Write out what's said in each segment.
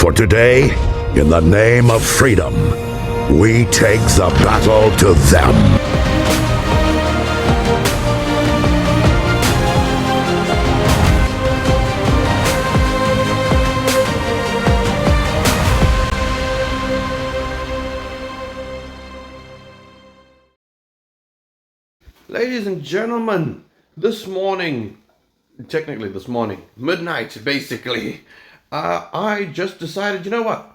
For today, in the name of freedom, we take the battle to them. Ladies and gentlemen, this morning, midnight basically, I just decided, you know what,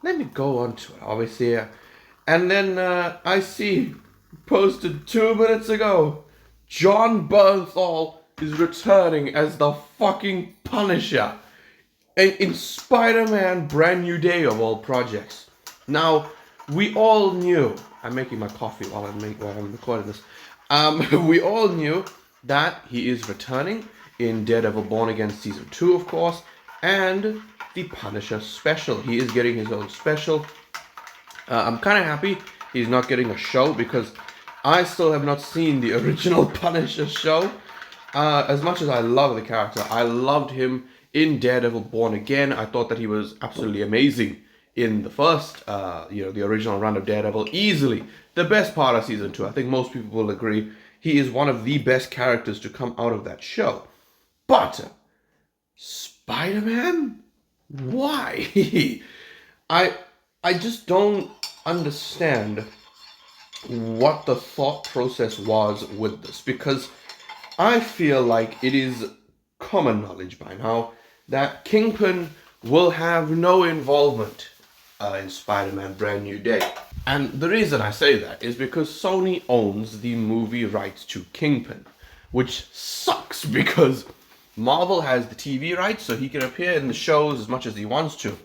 let me go on to it, obviously, and then I see, posted 2 minutes ago, Jon Bernthal is returning as the fucking Punisher in Spider-Man Brand New Day of all projects. Now, we all knew, I'm making my coffee while I'm recording this, we all knew that he is returning in Daredevil Born Again Season 2, of course, and the Punisher special. He is getting his own special. I'm kind of happy he's not getting a show because I still have not seen the original Punisher show. As much as I love the character, I loved him in Daredevil Born Again. I thought that he was absolutely amazing in the first, the original run of Daredevil. Easily the best part of Season 2. I think most people will agree. He is one of the best characters to come out of that show. But Spider-Man? Why? I just don't understand what the thought process was with this, because I feel like it is common knowledge by now that Kingpin will have no involvement in Spider-Man Brand New Day. And the reason I say that is because Sony owns the movie rights to Kingpin, which sucks because Marvel has the TV rights, so he can appear in the shows as much as he wants to.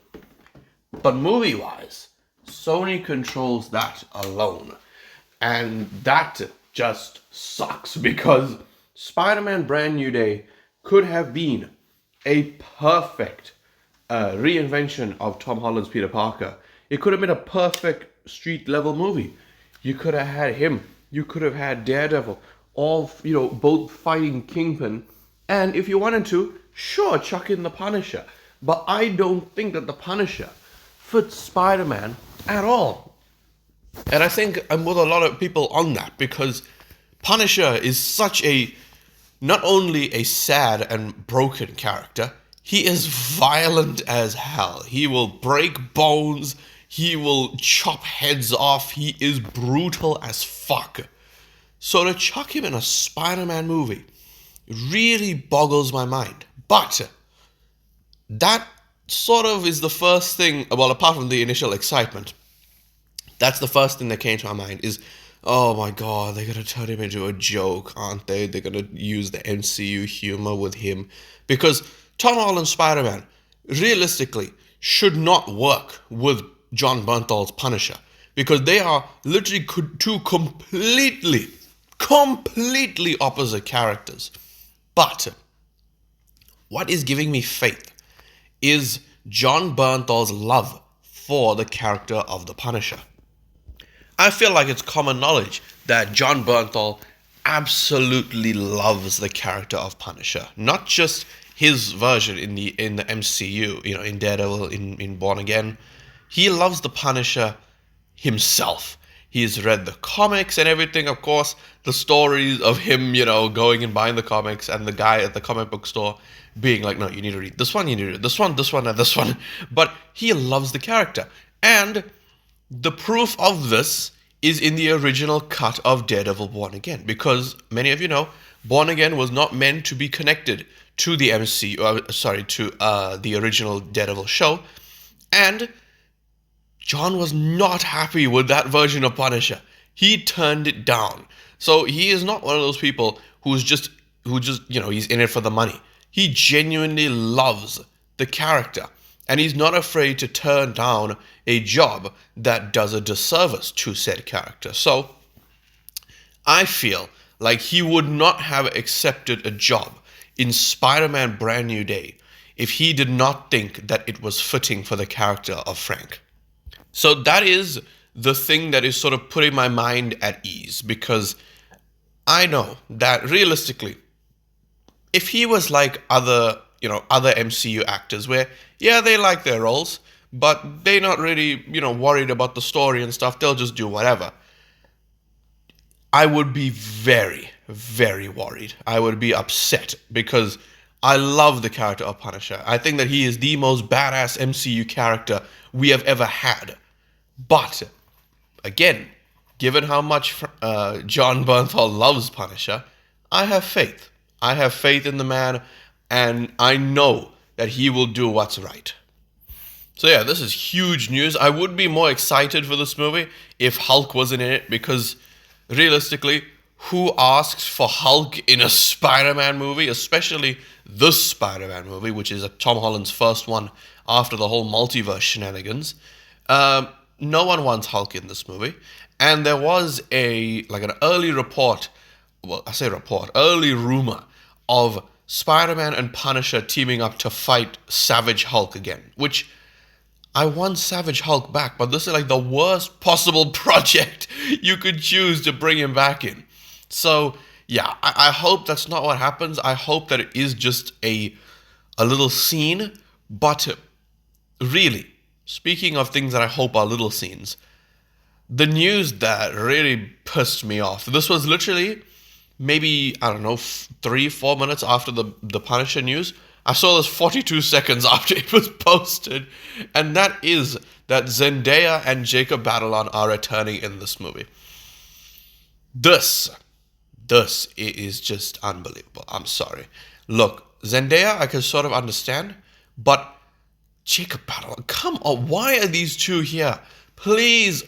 But movie-wise, Sony controls that alone. And that just sucks because Spider-Man Brand New Day could have been a perfect reinvention of Tom Holland's Peter Parker. It could have been a perfect street-level movie. You could have had him. You could have had Daredevil. All, both fighting Kingpin. And if you wanted to, sure, chuck in the Punisher. But I don't think that the Punisher fits Spider-Man at all. And I think I'm with a lot of people on that because Punisher is such a, not only a sad and broken character, he is violent as hell. He will break bones. He will chop heads off. He is brutal as fuck. So to chuck him in a Spider-Man movie really boggles my mind. But that sort of is the first thing, well, apart from the initial excitement, that's the first thing that came to my mind is, oh my god, they're going to turn him into a joke, aren't they? They're going to use the MCU humor with him. Because Tom Holland's Spider-Man, realistically, should not work with Jon Bernthal's Punisher. Because they are literally two completely opposite characters. But what is giving me faith is Jon Bernthal's love for the character of the Punisher. I feel like it's common knowledge that Jon Bernthal absolutely loves the character of Punisher. Not just his version in the MCU, in Daredevil, in Born Again. He loves the Punisher himself. He's read the comics and everything, of course, the stories of him, going and buying the comics and the guy at the comic book store being like, no, you need to read this one, you need to read this one, and this one. But he loves the character. And the proof of this is in the original cut of Daredevil Born Again. Because many of you know, Born Again was not meant to be connected to the the original Daredevil show. And John was not happy with that version of Punisher. He turned it down. So he is not one of those people who's just he's in it for the money. He genuinely loves the character. And he's not afraid to turn down a job that does a disservice to said character. So I feel like he would not have accepted a job in Spider-Man Brand New Day if he did not think that it was fitting for the character of Frank. So that is the thing that is sort of putting my mind at ease, because I know that realistically, if he was like other MCU actors where, yeah, they like their roles, but they're not really, worried about the story and stuff. They'll just do whatever. I would be very, very worried. I would be upset because I love the character of Punisher. I think that he is the most badass MCU character we have ever had. But, again, given how much John Bernthal loves Punisher, I have faith. I have faith in the man, and I know that he will do what's right. So yeah, this is huge news. I would be more excited for this movie if Hulk wasn't in it, because realistically, who asks for Hulk in a Spider-Man movie, especially this Spider-Man movie, which is Tom Holland's first one after the whole multiverse shenanigans? No one wants Hulk in this movie. And there was an early report, early rumor of Spider-Man and Punisher teaming up to fight Savage Hulk again, which I want Savage Hulk back, but this is like the worst possible project you could choose to bring him back in. So, yeah, I hope that's not what happens. I hope that it is just a little scene, but really, speaking of things that I hope are little scenes, the news that really pissed me off, this was literally maybe, 3-4 minutes after the Punisher news. I saw this 42 seconds after it was posted, and that is that Zendaya and Jacob Batalon are returning in this movie. This is just unbelievable. I'm sorry. Look, Zendaya I can sort of understand, but Jacob Batalon, come on, why are these two here? Please,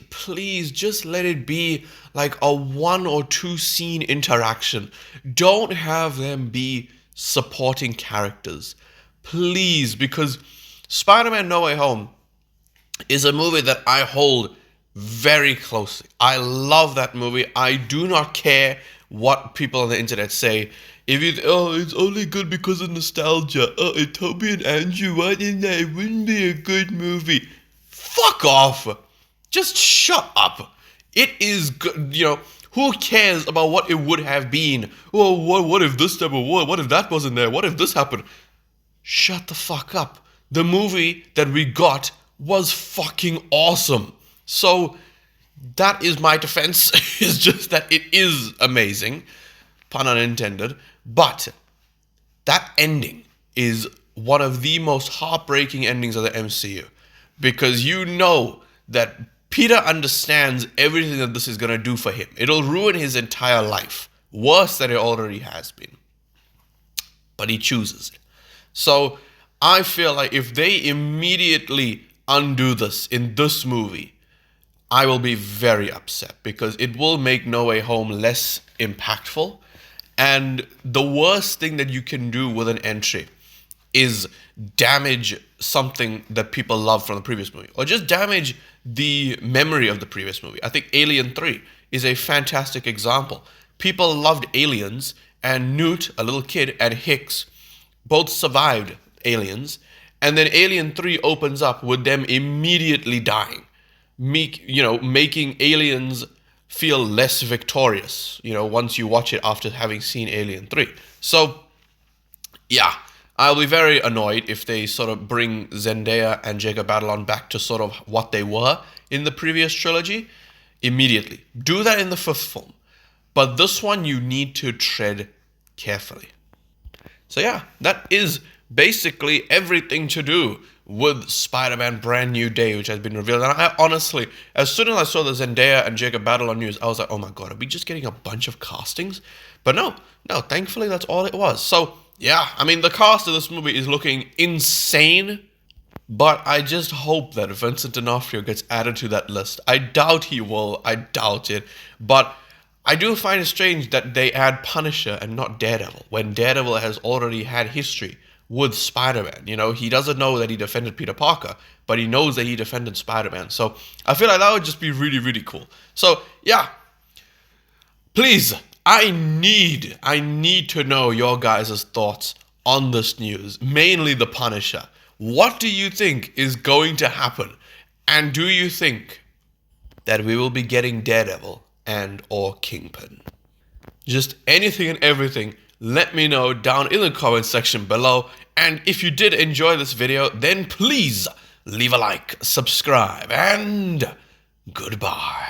just let it be like a 1 or 2 scene interaction. Don't have them be supporting characters. Please, because Spider-Man No Way Home is a movie that I hold very closely. I love that movie. I do not care what people on the internet say. If it's only good because of nostalgia. Toby and Andrew, why didn't they? It wouldn't be a good movie. Fuck off. Just shut up. It is good, who cares about what it would have been? Oh, what if this never was? What if that wasn't there? What if this happened? Shut the fuck up. The movie that we got was fucking awesome. So that is my defense. It's just that it is amazing. Pun unintended. But that ending is one of the most heartbreaking endings of the MCU. Because you know that Peter understands everything that this is going to do for him. It'll ruin his entire life. Worse than it already has been. But he chooses it. So I feel like if they immediately undo this in this movie, I will be very upset, because it will make No Way Home less impactful. And the worst thing that you can do with an entry is damage something that people love from the previous movie, or just damage the memory of the previous movie. I think Alien 3 is a fantastic example. People loved Aliens, and Newt, a little kid, and Hicks both survived Aliens, and then Alien 3 opens up with them immediately dying, making Aliens feel less victorious, once you watch it after having seen Alien 3. So, yeah, I'll be very annoyed if they sort of bring Zendaya and Jacob Batalon back to sort of what they were in the previous trilogy immediately. Do that in the 5th film. But this one, you need to tread carefully. So yeah, that is basically everything to do with Spider-Man Brand New Day, which has been revealed. And I honestly, as soon as I saw the Zendaya and Jacob Batalon news, I was like, oh my god, are we just getting a bunch of castings? But no, thankfully that's all it was. So yeah, I mean, the cast of this movie is looking insane, but I just hope that Vincent D'Onofrio gets added to that list. I doubt he will. I doubt it. But I do find it strange that they add Punisher and not Daredevil, when Daredevil has already had history with Spider-Man. He doesn't know that he defended Peter Parker, but he knows that he defended Spider-Man. So I feel like that would just be really, really cool. So yeah, please, I need to know your guys' thoughts on this news, mainly the Punisher. What do you think is going to happen? And do you think that we will be getting Daredevil and or Kingpin? Just anything and everything, let me know down in the comment section below. And if you did enjoy this video, then please leave a like, subscribe, and goodbye.